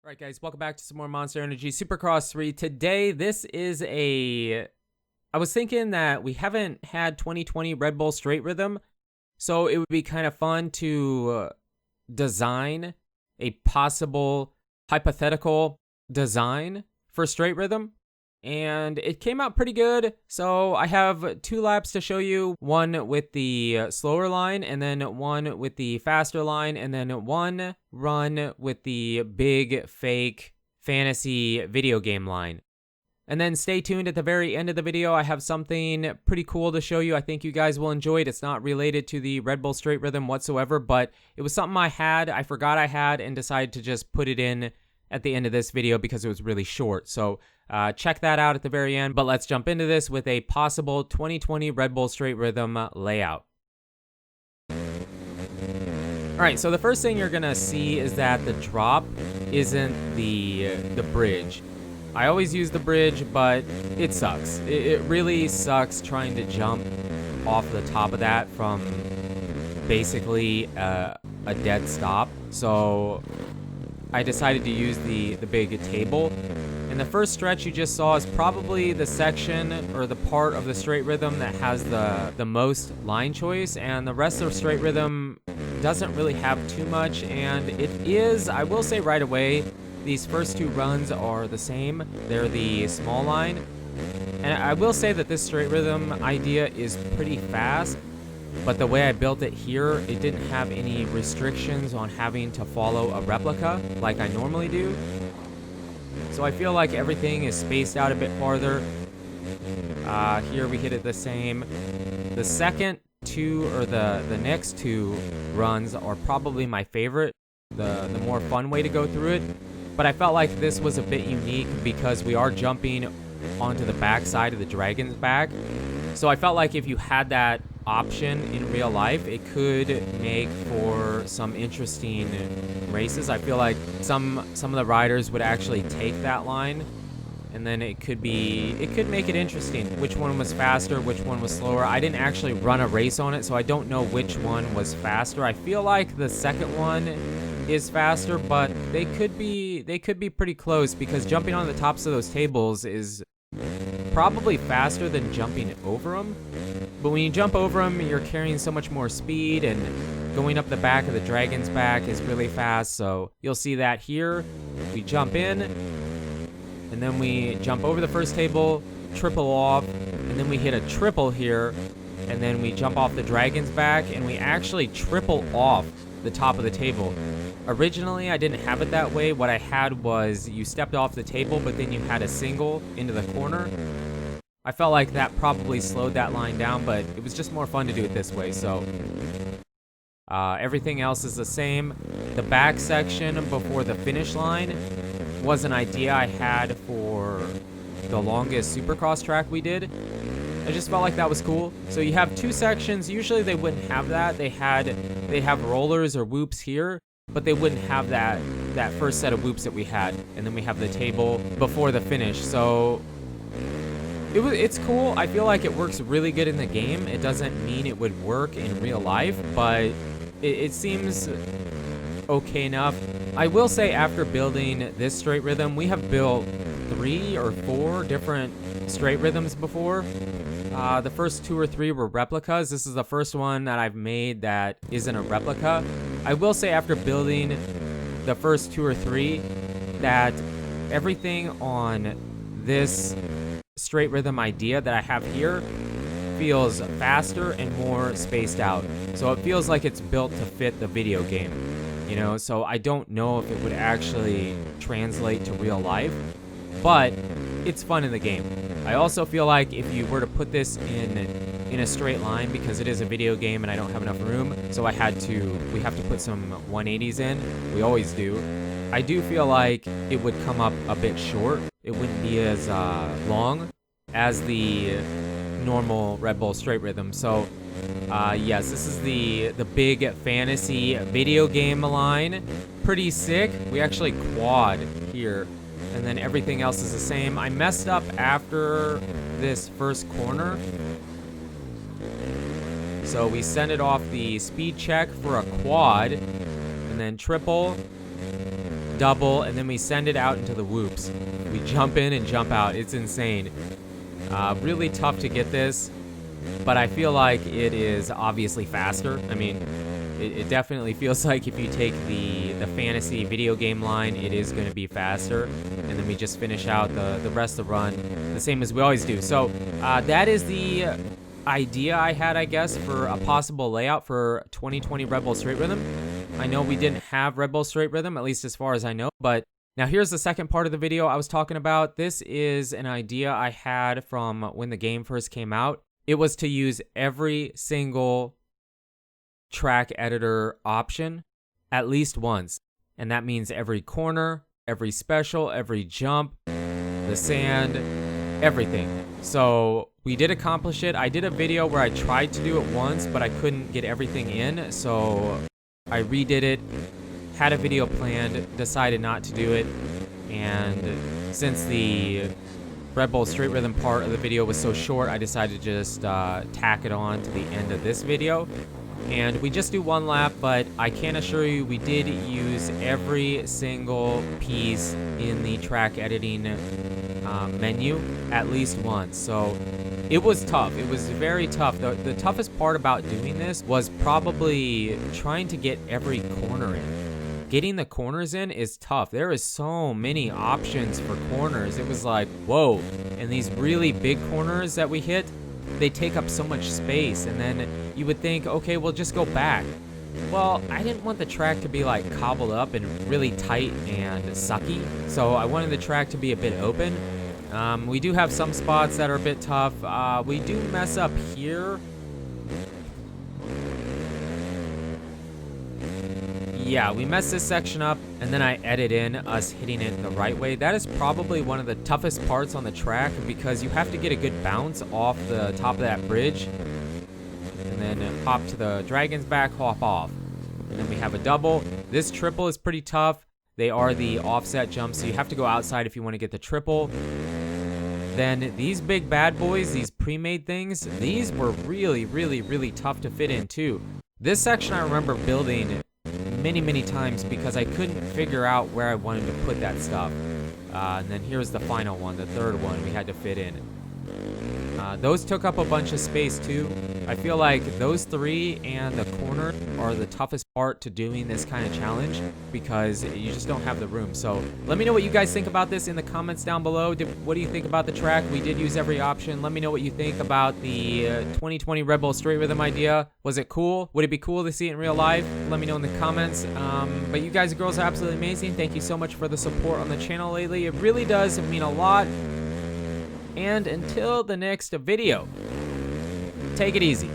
All right, guys, welcome back to some more Monster Energy Supercross 3. Today, I was thinking that we haven't had 2020 Red Bull Straight Rhythm, so it would be kind of fun to design a possible hypothetical design for Straight Rhythm. And it came out pretty good, so I have 2 laps to show you, one with the slower line, and then one with the faster line, and then one run with the big fake fantasy video game line. And then stay tuned at the very end of the video. I have something pretty cool to show you. I think you guys will enjoy it. It's not related to the Red Bull Straight Rhythm whatsoever, but it was something I forgot I had, and decided to just put it in at the end of this video because it was really short. So check that out at the very end, but let's jump into this with a possible 2020 Red Bull Straight Rhythm layout. Alright, so the first thing you're gonna see is that the drop isn't the bridge. I always use the bridge, but it sucks. It really sucks trying to jump off the top of that from basically a dead stop. So I decided to use the big table. And the first stretch you just saw is probably the section or the part of the Straight Rhythm that has the most line choice, and the rest of Straight Rhythm doesn't really have too much. And it is, I will say right away, these first 2 runs are the same. They're the small line. And I will say that this Straight Rhythm idea is pretty fast, but the way I built it here, it didn't have any restrictions on having to follow a replica like I normally do. So I feel like everything is spaced out a bit farther. Here we hit it the same. The second 2, or the next 2 runs are probably my favorite, the more fun way to go through it. But I felt like this was a bit unique because we are jumping onto the back side of the dragon's back. So I felt like if you had that option in real life, it could make for some interesting races. I feel like some of the riders would actually take that line, and then it could make it interesting. Which one was faster, which one was slower. I didn't actually run a race on it, so I don't know which one was faster. I feel like the second one is faster, but they could be pretty close, because jumping on the tops of those tables is probably faster than jumping over them. But when you jump over them, you're carrying so much more speed, and going up the back of the dragon's back is really fast. So you'll see that here. We jump in, and then we jump over the first table, triple off, and then we hit a triple here, and then we jump off the dragon's back, and we actually triple off the top of the table. Originally, I didn't have it that way. What I had was you stepped off the table, but then you had a single into the corner. I felt like that probably slowed that line down, but it was just more fun to do it this way. So everything else is the same. The back section before the finish line was an idea I had for the longest Supercross track we did. I just felt like that was cool. So you have 2 sections. Usually they wouldn't have that. They have rollers or whoops here, but they wouldn't have that first set of whoops that we had. And then we have the table before the finish. So it's cool. I feel like it works really good in the game. It doesn't mean it would work in real life, but it seems okay enough. I will say, after building this Straight Rhythm, we have built 3 or 4 different Straight Rhythms before. The first 2 or 3 were replicas. This is the first one that I've made that isn't a replica. I will say, after building the first 2 or 3, that everything on this Straight Rhythm idea that I have here feels faster and more spaced out. So it feels like it's built to fit the video game, you know? So I don't know if it would actually translate to real life, but it's fun in the game. I also feel like if you were to put this in a straight line, because it is a video game and I don't have enough room, so we have to put some 180s in. We always do. I do feel like it would come up a bit short. It wouldn't be as long as the normal Red Bull Straight Rhythm. So yes, this is the big fantasy video game line. Pretty sick. We actually quad here, and then everything else is the same. I messed up after this first corner, so we send it off the speed check for a quad, and then triple, double, and then we send it out into the whoops. We jump in and jump out. It's insane. Really tough to get this, but I feel like it is obviously faster. I mean, it definitely feels like if you take the fantasy video game line, it is going to be faster. And then we just finish out the rest of the run the same as we always do. So that is the idea I had, I guess, for a possible layout for 2020 Red Bull Straight Rhythm. I know we didn't have Red Bull Straight Rhythm, at least as far as I know, but now here's the second part of the video I was talking about. This is an idea I had from when the game first came out. It was to use every single track editor option at least once, and that means every corner, every special, every jump, the sand, everything. So we did accomplish it. I did a video where I tried to do it once, but I couldn't get everything in, so I redid it, had a video planned, decided not to do it, and since the Red Bull Straight Rhythm part of the video was so short, I decided to just tack it on to the end of this video. And we just do one lap, but I can assure you we did use every single piece in the track editing menu at least once. So it was tough. It was very tough. The toughest part about doing this was probably trying to get every corner in. Getting the corners in is tough. There is so many options for corners. It was like, whoa. And these really big corners that we hit, they take up so much space, and then you would think, okay, we'll just go back. Well, I didn't want the track to be like cobbled up and really tight and sucky, so I wanted the track to be a bit open. We do have some spots that are a bit tough. We do mess up here. Yeah, we messed this section up, and then I edit in us hitting it the right way. That is probably one of the toughest parts on the track because you have to get a good bounce off the top of that bridge, and then hop to the dragon's back, hop off. And then we have a double. This triple is pretty tough. They are the offset jumps, so you have to go outside if you want to get the triple. Then these big bad boys, these pre-made things, these were really, really, really tough to fit in too. This section I remember building many times because I couldn't figure out where I wanted to put that stuff. And then here's the final one, the third one we had to fit in. Those took up a bunch of space too. I feel like those three and the corner are the toughest part to doing this kind of challenge because you just don't have the room. So let me know what you guys think about this in the comments down below. What do you think about the track? We did use every option. Let me know what you think about the 2020 Red Bull Straight Rhythm idea. Was it cool? Would it be cool to see it in real life? Let me know in the comments. But you guys and girls are absolutely amazing. Thank you so much for the support on the channel lately. It really does mean a lot. And until the next video, take it easy.